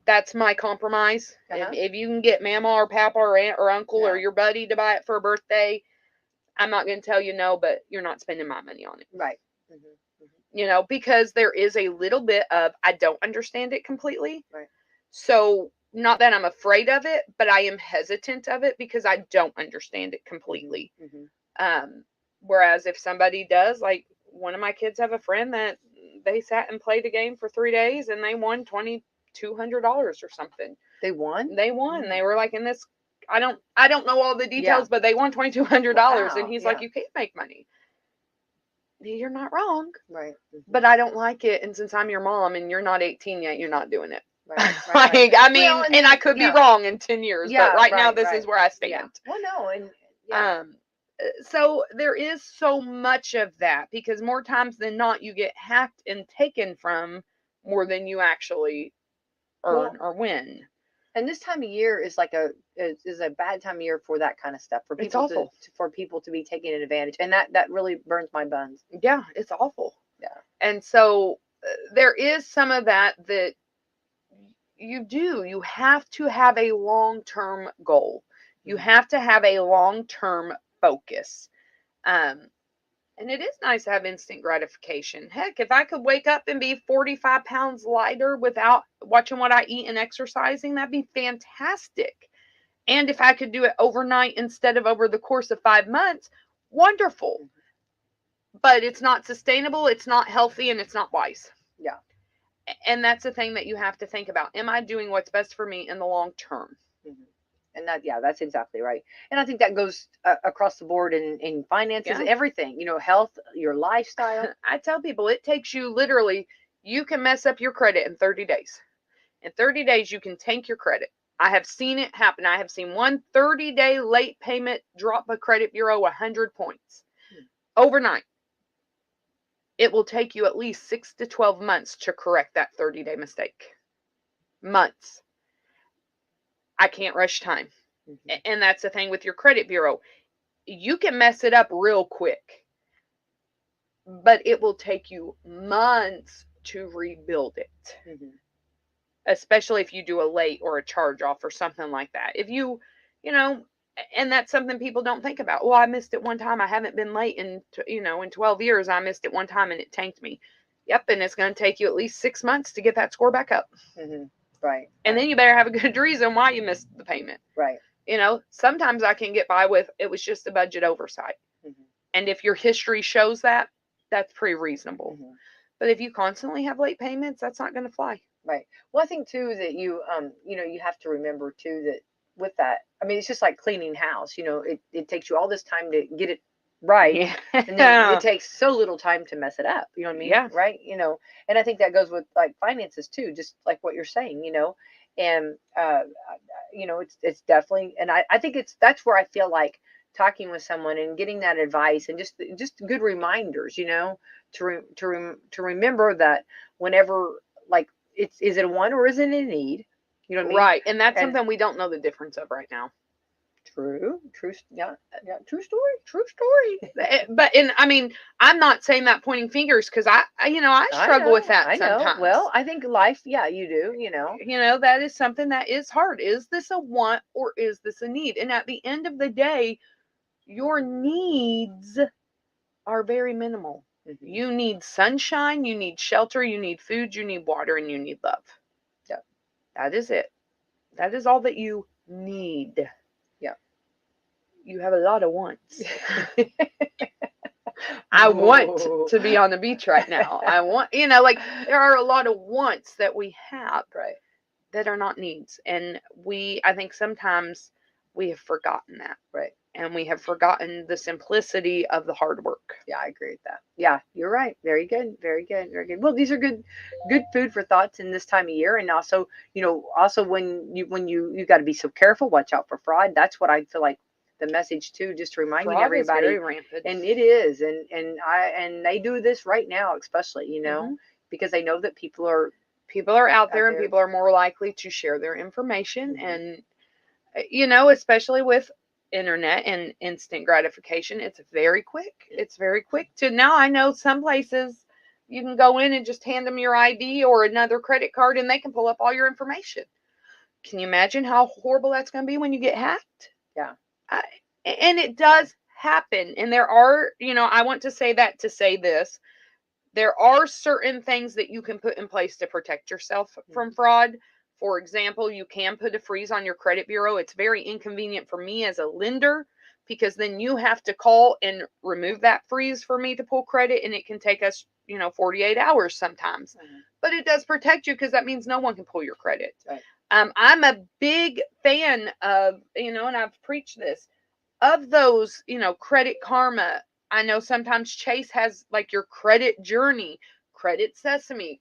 that's my compromise. Uh-huh. If you can get mama or papa or aunt or uncle or your buddy to buy it for a birthday, I'm not going to tell you no, but you're not spending my money on it. Right. Mm-hmm. Because there is a little bit of, I don't understand it completely. Right. So not that I'm afraid of it, but I am hesitant of it because I don't understand it completely. Mm-hmm. Whereas if somebody does, like one of my kids have a friend that they sat and played a game for 3 days and they won $2,200 or something. They won? They won. Mm-hmm. They were like in this, I don't know all the details, but they won $2,200. Wow. And he's like, you can't make money. You're not wrong. Right. Mm-hmm. But I don't like it. And since I'm your mom and you're not 18 yet, you're not doing it. Right. Right. I mean, well, and I could be wrong in 10 years, but right now this is where I stand. Yeah. Well, no. And so there is so much of that because more times than not, you get hacked and taken from more than you actually earn or win. And this time of year is like a bad time of year for that kind of stuff, for people for people to be taking advantage, and that really burns my buns. Yeah, it's awful. Yeah. And so there is some of that you have to have a long-term goal. You have to have a long-term focus. And it is nice to have instant gratification. Heck, if I could wake up and be 45 pounds lighter without watching what I eat and exercising, that'd be fantastic. And if I could do it overnight instead of over the course of 5 months, wonderful. But it's not sustainable, it's not healthy, and it's not wise. Yeah. And that's the thing that you have to think about. Am I doing what's best for me in the long term? Mm-hmm. And that's exactly right. And I think that goes across the board in finances, everything, health, your lifestyle. I tell people it takes you literally, you can mess up your credit in 30 days. In 30 days, you can tank your credit. I have seen it happen. I have seen one 30-day late payment drop a credit bureau 100 points overnight. It will take you at least 6 to 12 months to correct that 30-day mistake. Months. I can't rush time. Mm-hmm. And that's the thing with your credit bureau. You can mess it up real quick, but it will take you months to rebuild it. Mm-hmm. Especially if you do a late or a charge off or something like that. If and that's something people don't think about. Well, I missed it one time. I haven't been late in 12 years. I missed it one time and it tanked me. Yep. And it's going to take you at least 6 months to get that score back up. Mm-hmm. Right. And then you better have a good reason why you missed the payment. Right. Sometimes I can get by with, it was just a budget oversight. Mm-hmm. And if your history shows that, that's pretty reasonable. Mm-hmm. But if you constantly have late payments, that's not going to fly. Right. Well, I think too that you you have to remember too that with that, I mean, it's just like cleaning house. It takes you all this time to get it right, Yeah. and then it takes so little time to mess it up. You know what I mean? Yeah. Right. And I think that goes with like finances too, just like what you're saying. And it's definitely, and I think that's where I feel like talking with someone and getting that advice and just good reminders, to remember that whenever, like, is it a want or is it a need? You know what I mean? Right. And that's And something we don't know the difference of right now. true, yeah, true story. But I mean, I'm not saying that pointing fingers, because I struggle with that I know. sometimes. Well, I think life, yeah, you do. That is something that is hard. Is this a want or is this a need? And at the end of the day, your needs are very minimal. Mm-hmm. You need sunshine, you need shelter, you need food, you need water, and you need love. Yeah. That is it. That is all that you need. Yeah. You have a lot of wants. I want to be on the beach right now. I want, there are a lot of wants that we have, right, that are not needs. And I think sometimes we have forgotten that. Right. And we have forgotten the simplicity of the hard work. Yeah, I agree with that. Yeah, you're right. Very good. Very good. Very good. Well, these are good food for thoughts in this time of year. And also, when you got to be so careful, watch out for fraud. That's what I feel like the message too, just reminding Fraud everybody. Is very rampant. And it is. And they do this right now, especially, Mm-hmm. because they know that people are out there, and people are more likely to share their information. Mm-hmm. And especially with internet and instant gratification, it's very quick. It's very quick to now. I know some places you can go in and just hand them your ID or another credit card, and they can pull up all your information. Can you imagine how horrible that's going to be when you get hacked? Yeah. And it does happen. And there are, I want to say that to say this. There are certain things that you can put in place to protect yourself from fraud. For example, you can put a freeze on your credit bureau. It's very inconvenient for me as a lender, because then you have to call and remove that freeze for me to pull credit, and it can take us, 48 hours sometimes. Mm-hmm. But it does protect you, because that means no one can pull your credit. Right. I'm a big fan of, and I've preached this, of those, Credit Karma. I know sometimes Chase has like your credit journey, Credit Sesame,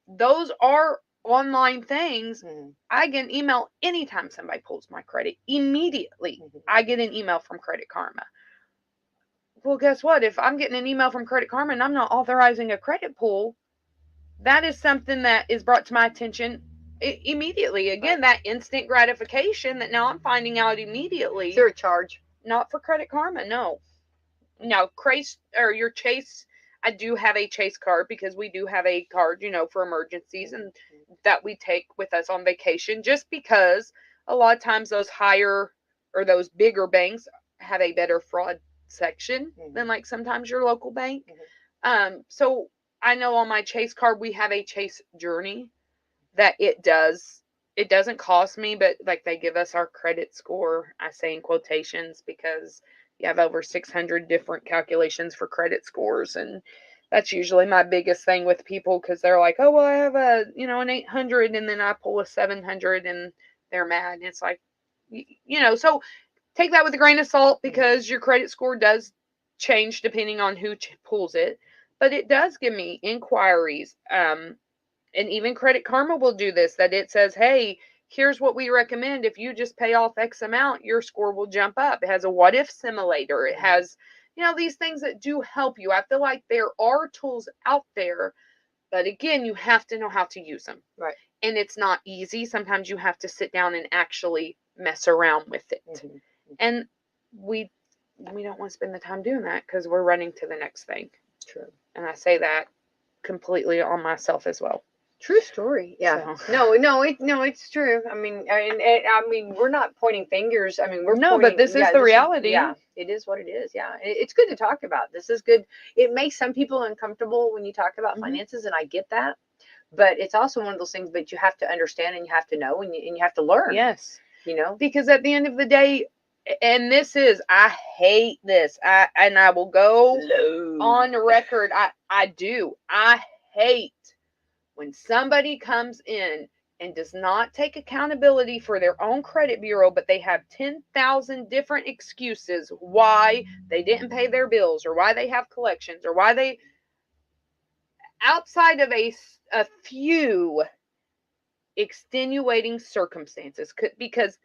those are online things. Mm-hmm. I get an email anytime somebody pulls my credit. Immediately, mm-hmm. I get an email from Credit Karma. Well, guess what? If I'm getting an email from Credit Karma and I'm not authorizing a credit pull, that is something that is brought to my attention immediately. Again, right. That instant gratification that now I'm finding out immediately. Is there a charge? Not for Credit Karma, no. No, your Chase, I do have a Chase card, because we do have a card, for emergencies, and that we take with us on vacation, just because a lot of times those higher or those bigger banks have a better fraud section than like sometimes your local bank. So I know on my Chase card, we have a Chase journey that it doesn't cost me, but like they give us our credit score. I say in quotations, because you have over 600 different calculations for credit scores. And that's usually my biggest thing with people, because they're like, oh, well, I have an 800, and then I pull a 700 and they're mad. And it's like, so take that with a grain of salt, because your credit score does change depending on who pulls it. But it does give me inquiries. And even Credit Karma will do this, that it says, hey, here's what we recommend. If you just pay off X amount, your score will jump up. It has a what if simulator. It has, these things that do help you. I feel like there are tools out there, but again, you have to know how to use them. Right. And it's not easy. Sometimes you have to sit down and actually mess around with it. Mm-hmm. And we don't want to spend the time doing that, because we're running to the next thing. True. And I say that completely on myself as well. True story. Yeah. So. No, it's true. I mean, we're not pointing fingers. I mean, but this is the reality. It is what it is. Yeah, it's good to talk about. This is good. It makes some people uncomfortable when you talk about finances, and I get that. But it's also one of those things that you have to understand, and you have to know, and you have to learn. Yes. Because at the end of the day, and this is, I hate this. I will go on the record. I hate when somebody comes in and does not take accountability for their own credit bureau, but they have 10,000 different excuses why they didn't pay their bills, or why they have collections, or why they, outside of a few extenuating circumstances, because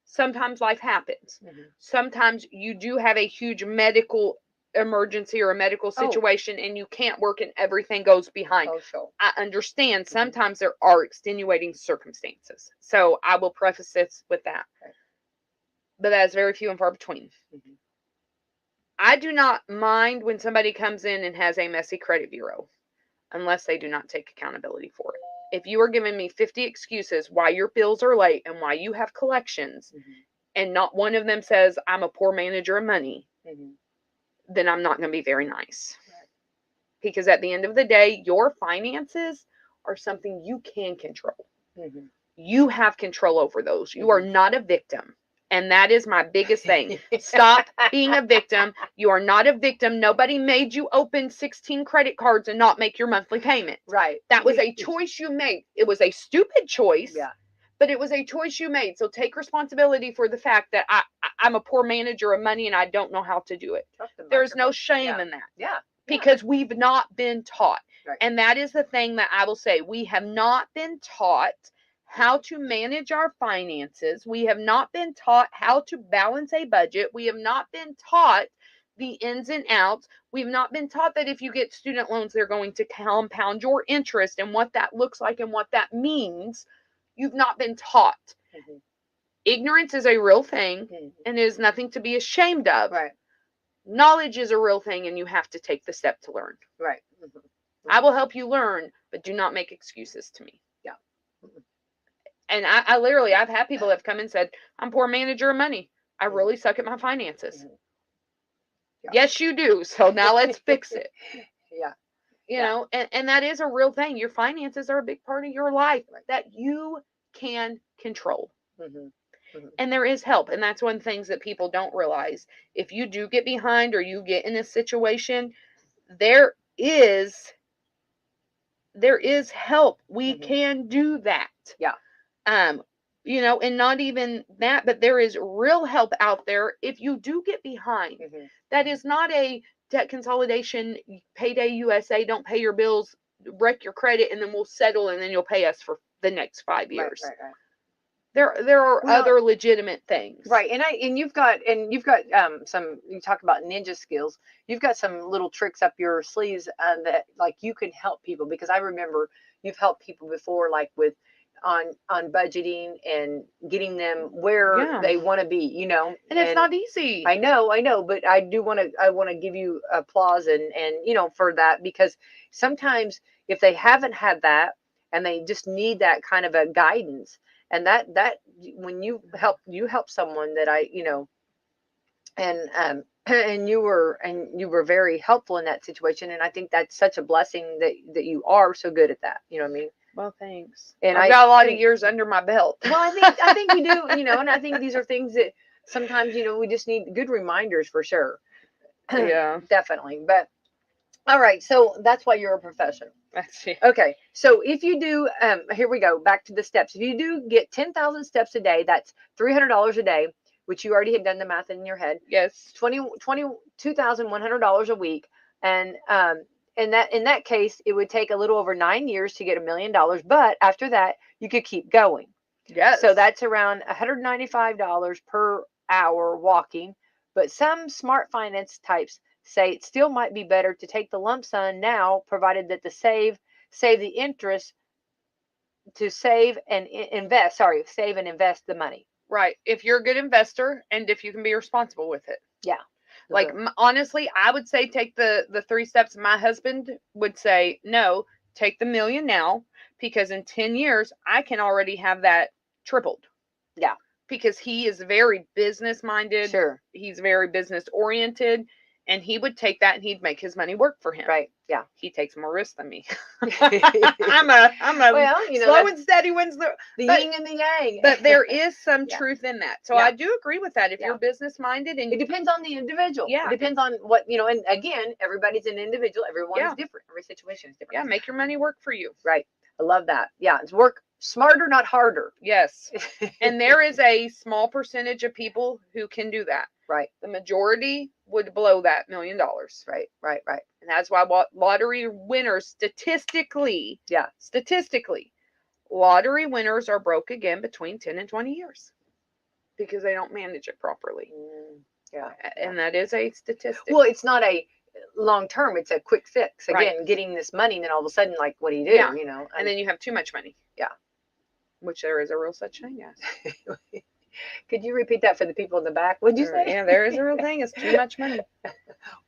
sometimes life happens. Sometimes you do have a huge medical emergency or a medical situation and you can't work and everything goes behind. Sure. I understand sometimes there are extenuating circumstances. So I will preface this with that. But that is very few and far between. I do not mind when somebody comes in and has a messy credit bureau, unless they do not take accountability for it. If you are giving me 50 excuses why your bills are late and why you have collections, and not one of them says I'm a poor manager of money, then I'm not going to be very nice. Because at the end of the day, your finances are something you can control. You have control over those. You are not a victim. And that is my biggest thing. Stop being a victim. You are not a victim. Nobody made you open 16 credit cards and not make your monthly payment. Right. That was a choice you made. It was a stupid choice. Yeah. But it was a choice you made. So take responsibility for the fact that I'm a poor manager of money and I don't know how to do it. There's no shame in that. Yeah. Because we've not been taught. Right. And that is the thing that I will say. We have not been taught how to manage our finances. We have not been taught how to balance a budget. We have not been taught the ins and outs. We've not been taught that if you get student loans, they're going to compound your interest and what that looks like and what that means. You've not been taught. Ignorance is a real thing and is nothing to be ashamed of. Right. Knowledge is a real thing and you have to take the step to learn. Right. I will help you learn, but do not make excuses to me. Yeah. And I literally, I've had people that have come and said, I'm a poor manager of money. I really suck at my finances. Yeah. Yes, you do. So now let's fix it. Yeah. You know, and that is a real thing. Your finances are a big part of your life that you can control. And there is help. And that's one of the things that people don't realize. If you do get behind or you get in a situation, there is help. We can do that. Yeah. You know, and not even that, but there is real help out there if you do get behind. That is not a debt consolidation, payday USA, don't pay your bills, wreck your credit, and then we'll settle and then you'll pay us for the next 5 years. Right. There are other legitimate things. Right. And you've got some, you talk about ninja skills. You've got some little tricks up your sleeves that like you can help people, because I remember you've helped people before, like with on budgeting and getting them where they want to be, you know. And it's not easy. I know, but I want to give you applause and you know, for that, because sometimes if they haven't had that and they just need that kind of a guidance, and that when you help someone that I, you know, and you were very helpful in that situation, and I think that's such a blessing that you are so good at that, you know what I mean? Well, thanks. And I've got a lot of years under my belt. Well, I think you do, you know, and I think these are things that sometimes, you know, we just need good reminders for sure. Yeah. Definitely. But all right, so that's why you're a professional. That's it. Okay, so if you do, here we go, back to the steps. If you do get 10,000 steps a day, that's $300 a day, which you already have done the math in your head. Yes. $22,100 a week, and in that case, it would take a little over 9 years to get $1 million. But after that, you could keep going. Yes. So that's around $195 per hour walking. But some smart finance types say it still might be better to take the lump sum now, provided that the save the interest to save and invest the money. Right. If you're a good investor and if you can be responsible with it. Yeah. Like, honestly, I would say take the 3 steps. My husband would say, no, take the $1 million now, because in 10 years, I can already have that tripled. Yeah. Because he is very business minded. Sure. He's very business oriented. And he would take that and he'd make his money work for him. Right. Yeah. He takes more risk than me. I'm a well, you know, slow and steady wins the but, yin and the yang. But there is some Yeah. truth in that. So I do agree with that. If you're business minded, and it depends on the individual. Yeah. It depends on what, you know, and again, everybody's an individual. Everyone is different. Every situation is different. Yeah, make your money work for you. Right. I love that. Yeah. It's work smarter, not harder. Yes. And there is a small percentage of people who can do that. Right. The majority would blow that $1 million. Right. Right. Right. And that's why lottery winners statistically, lottery winners are broke again between 10 and 20 years because they don't manage it properly. Yeah. And that is a statistic. Well, it's not a long term, it's a quick fix. Again, Right. getting this money, and then all of a sudden, like, what do you do? Yeah. You know? And then you have too much money. Yeah. Which there is a real such thing as. Could you repeat that for the people in the back? What'd you say? Yeah, there is a real thing. It's too much money.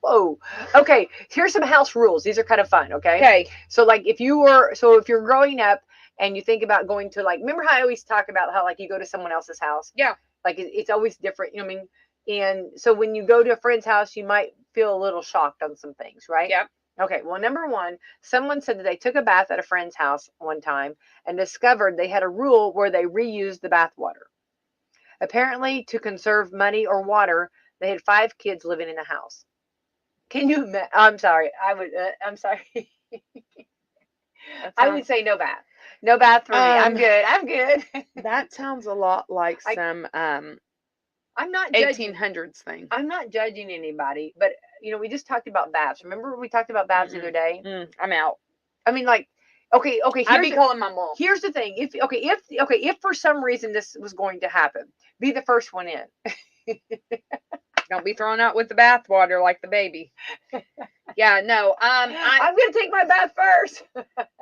Whoa. Okay. Here's some house rules. These are kind of fun. Okay. Okay. So like if you're growing up and you think about going to, like, remember how I always talk about how, like, you go to someone else's house? Yeah. Like it's always different. You know what I mean? And so when you go to a friend's house, you might feel a little shocked on some things, right? Yeah. Okay. Well, number one, someone said that they took a bath at a friend's house one time and discovered they had a rule where they reused the bath water. Apparently, to conserve money or water, they had 5 kids living in the house. Can you imagine? I'm sorry. I'm sorry. I would say no bath. No bath for me. I'm good. That sounds a lot like some I'm not 1800s thing. I'm not judging anybody, but you know, we just talked about baths. Remember we talked about baths the other day? I'm out. I mean, like, okay. I'd be calling my mom. Here's the thing. If for some reason this was going to happen, be the first one in. Don't be thrown out with the bath water like the baby. Yeah, no. I'm gonna take my bath first.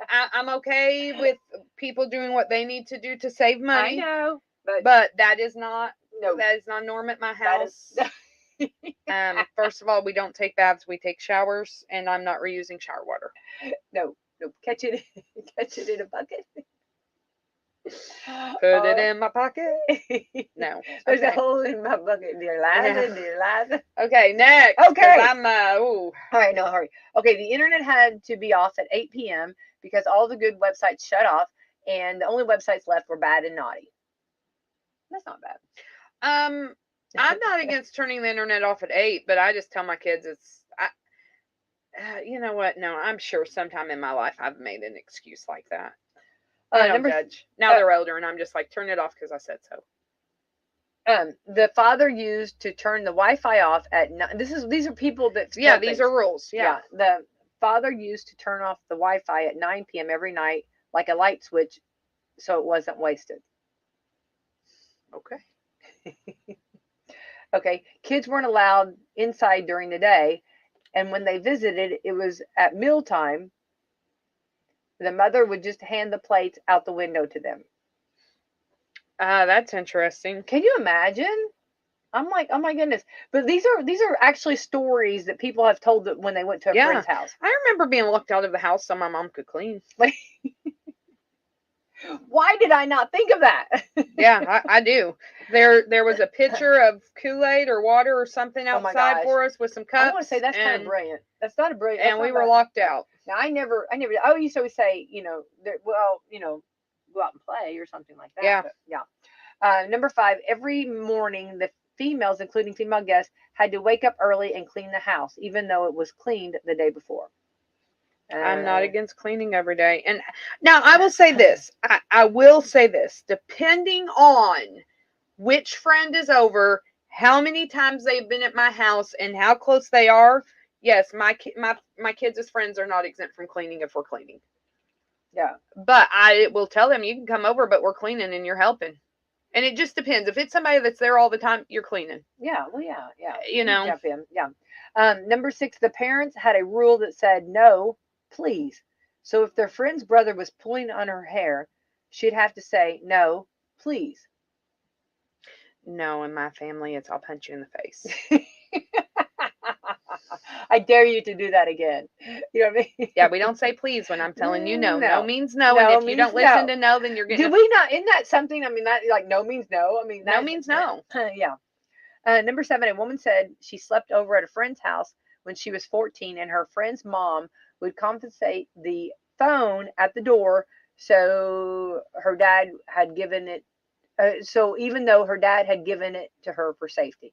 I'm okay with people doing what they need to do to save money. I know, but that is not norm at my house. First of all, we don't take baths, we take showers, and I'm not reusing shower water. No. Catch it in a bucket. Put it in my pocket. No. There's a hole in my bucket, dear Liza. Okay, next. Okay. I'm All right, no hurry. Okay, the internet had to be off at 8 p.m. because all the good websites shut off, and the only websites left were bad and naughty. That's not bad. I'm not against turning the internet off at 8, but I just tell my kids you know what? No, I'm sure sometime in my life I've made an excuse like that. I don't judge. Now they're older, and I'm just like, turn it off because I said so. The father used to turn the Wi-Fi off at 9. These are people that. Yeah, these are rules. Yeah. The father used to turn off the Wi-Fi at 9 p.m. every night, like a light switch, so it wasn't wasted. Okay. Okay. Kids weren't allowed inside during the day. And when they visited, it was at mealtime. The mother would just hand the plates out the window to them. That's interesting. Can you imagine? I'm like, oh my goodness. But these are actually stories that people have told that when they went to a friend's house. I remember being locked out of the house so my mom could clean. Why did I not think of that? Yeah, I do. There was a pitcher of Kool-Aid or water or something outside for us with some cups. I want to say that's kind of brilliant. That's not a brilliant. And we were locked out. Now I never. I used to always say, you know, go out and play or something like that. Yeah. But, yeah. Number 5, every morning the females, including female guests, had to wake up early and clean the house, even though it was cleaned the day before. I'm not against cleaning every day. And now I will say this. I will say this. Depending on which friend is over, how many times they've been at my house, and how close they are, yes, my kids' friends are not exempt from cleaning if we're cleaning. Yeah. But I will tell them, you can come over, but we're cleaning and you're helping. And it just depends. If it's somebody that's there all the time, you're cleaning. Yeah. Well, yeah. You know. Jump in. Yeah. Number 6, the parents had a rule that said, no, please. So if their friend's brother was pulling on her hair, she'd have to say, no, please. No, in my family, it's I'll punch you in the face. I dare you to do that again. You know what I mean? Yeah, we don't say please when I'm telling you no. No means no. No And if you don't listen to no, then you're getting. Do we not? Isn't that something? I mean, that like no means no. I mean, no means no. Yeah. Number 7, a woman said she slept over at a friend's house when she was 14, and her friend's mom would confiscate the phone at the door. So her dad had given it. So even though her dad had given it to her for safety.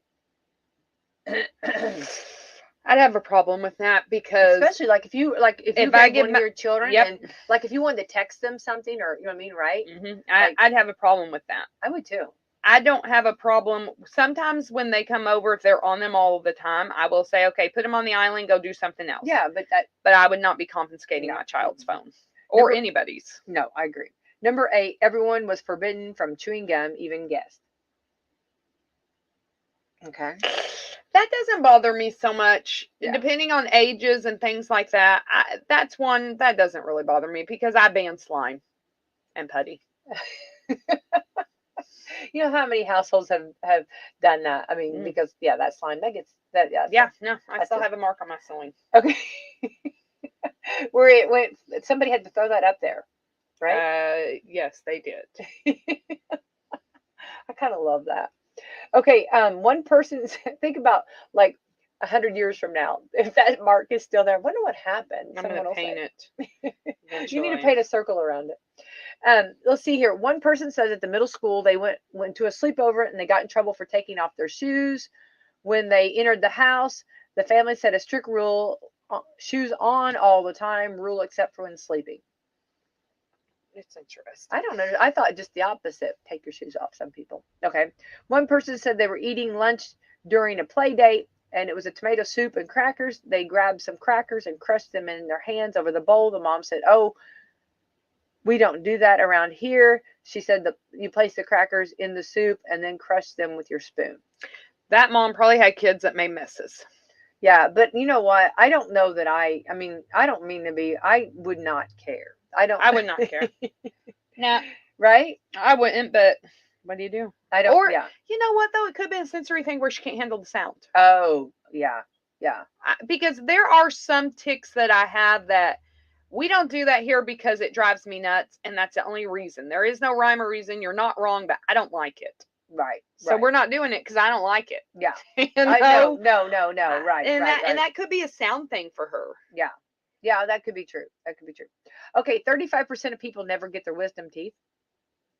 I'd have a problem with that because especially like if you get one of your children, yep. and like if you wanted to text them something, or you know what I mean, right? I'd have a problem with that. I would too. I don't have a problem. Sometimes when they come over, if they're on them all the time, I will say, okay, put them on the island, go do something else. Yeah, but I would not be confiscating my child's phone or anybody's. No, I agree. Number 8, everyone was forbidden from chewing gum, even guests. Okay. That doesn't bother me so much. Yeah. Depending on ages and things like that, that's one that doesn't really bother me because I ban slime and putty. You know how many households have done that? I mean, because that slime that gets that. Yeah, no, I still have a mark on my ceiling. Okay. Where it went, somebody had to throw that up there, right? Yes, they did. I kind of love that. Okay, one person, think about like 100 years from now, if that mark is still there, I wonder what happened. I'm going to paint it. You need to paint a circle around it. Let's see here. One person says at the middle school they went to a sleepover and they got in trouble for taking off their shoes. When they entered the house, the family set a strict rule: shoes on all the time, rule except for when sleeping. It's interesting. I don't know. I thought just the opposite. Take your shoes off, some people. Okay. One person said they were eating lunch during a play date, and it was a tomato soup and crackers. They grabbed some crackers and crushed them in their hands over the bowl. The mom said, "Oh, we don't do that around here." She said that you place the crackers in the soup and then crush them with your spoon. That mom probably had kids that made messes. Yeah, but you know what? I don't know that I mean, I don't mean to be, I would not care. I would not care. No. Right? I wouldn't, but what do you do? I don't. Or, you know what, though? It could be a sensory thing where she can't handle the sound. Oh, yeah. Yeah. Because there are some tics that I have that we don't do that here because it drives me nuts, and that's the only reason. There is no rhyme or reason. You're not wrong, but I don't like it. Right. So we're not doing it because I don't like it. Yeah. No. Right. And right. And that could be a sound thing for her. Yeah. Yeah, that could be true. Okay, 35% of people never get their wisdom teeth.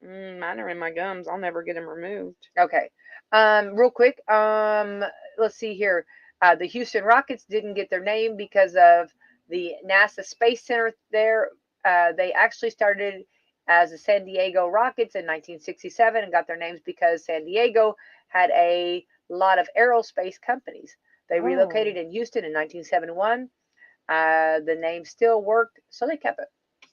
Mine are in my gums. I'll never get them removed. Okay. Real quick. Let's see here. The Houston Rockets didn't get their name because of the NASA Space Center there. They actually started as the San Diego Rockets in 1967 and got their names because San Diego had a lot of aerospace companies. They relocated in Houston in 1971. The name still worked, so they kept it.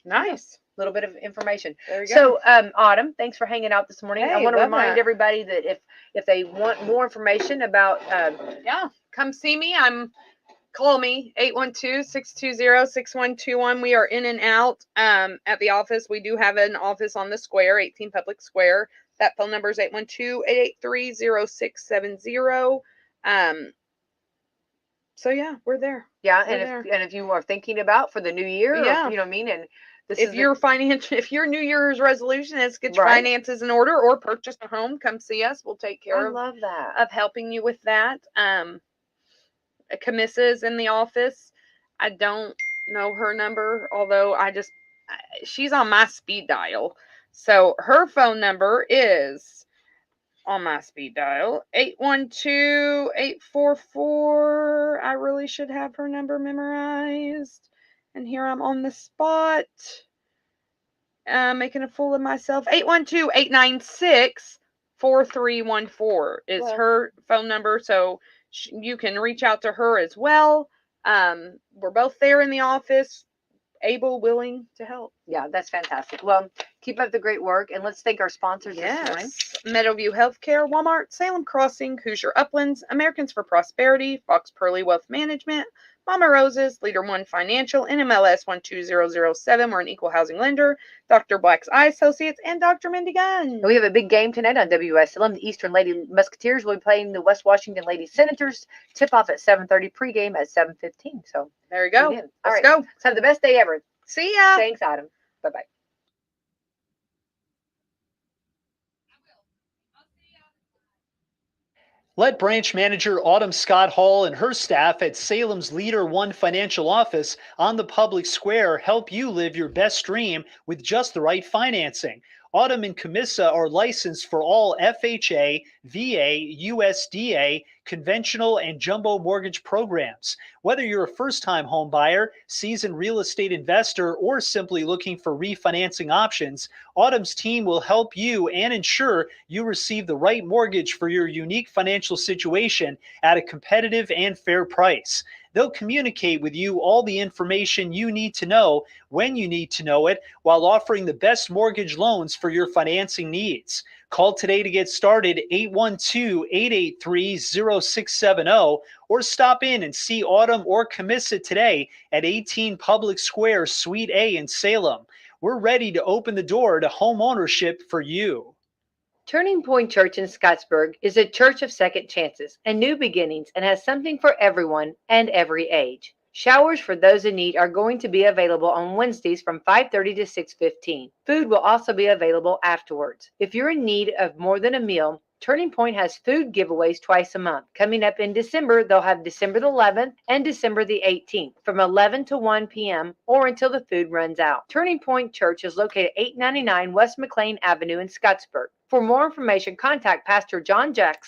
Nice. A little bit of information. There you go. So, Autumn, thanks for hanging out this morning. Hey, I want to remind everybody that if they want more information about, come see me. Call me 812-620-6121. We are in and out at the office. We do have an office on the square, 18 Public Square. That phone number is 812-883-0670. So yeah, we're there. Yeah, and if you are thinking about for the new year, you know what I mean, and if your New Year's resolution is get your finances in order or purchase a home, come see us. We'll take care of helping you with that. Camissa's in the office. I don't know her number, although she's on my speed dial. So her phone number is on my speed dial, 812-844. I really should have her number memorized. And here I'm on the spot, making a fool of myself. 812-896-4314 is her phone number. So you can reach out to her as well. We're both there in the office, able, willing to help. Yeah, that's fantastic. Well, keep up the great work, and let's thank our sponsors this morning. Meadowview Healthcare, Walmart, Salem Crossing, Hoosier Uplands, Americans for Prosperity, Fox Pearly Wealth Management, Mama Roses, Leader One Financial, NMLS 12007. We're an equal housing lender, Dr. Black's Eye Associates, and Dr. Mindy Gunn. We have a big game tonight on Wslm. The Eastern Lady Musketeers will be playing the West Washington Lady Senators. Tip off at 7:30, pregame at 7:15. So there you go. Let's go. Let's have the best day ever. See ya. Thanks, Autumn. Bye-bye. Let branch manager Autumn Scott Hall and her staff at Salem's Leader One Financial Office on the public square help you live your best dream with just the right financing. Autumn and Camissa are licensed for all FHA, VA, USDA, conventional, and jumbo mortgage programs. Whether you're a first-time home buyer, seasoned real estate investor, or simply looking for refinancing options, Autumn's team will help you and ensure you receive the right mortgage for your unique financial situation at a competitive and fair price. They'll communicate with you all the information you need to know when you need to know it while offering the best mortgage loans for your financing needs. Call today to get started, 812-883-0670, or stop in and see Autumn or Camissa today at 18 Public Square, Suite A in Salem. We're ready to open the door to home ownership for you. Turning Point Church in Scottsburg is a church of second chances and new beginnings and has something for everyone and every age. Showers for those in need are going to be available on Wednesdays from 5:30 to 6:15. Food will also be available afterwards. If you're in need of more than a meal, Turning Point has food giveaways twice a month. Coming up in December, they'll have December the 11th and December the 18th from 11 to 1 p.m. or until the food runs out. Turning Point Church is located at 899 West McLean Avenue in Scottsburg. For more information, contact Pastor John Jackson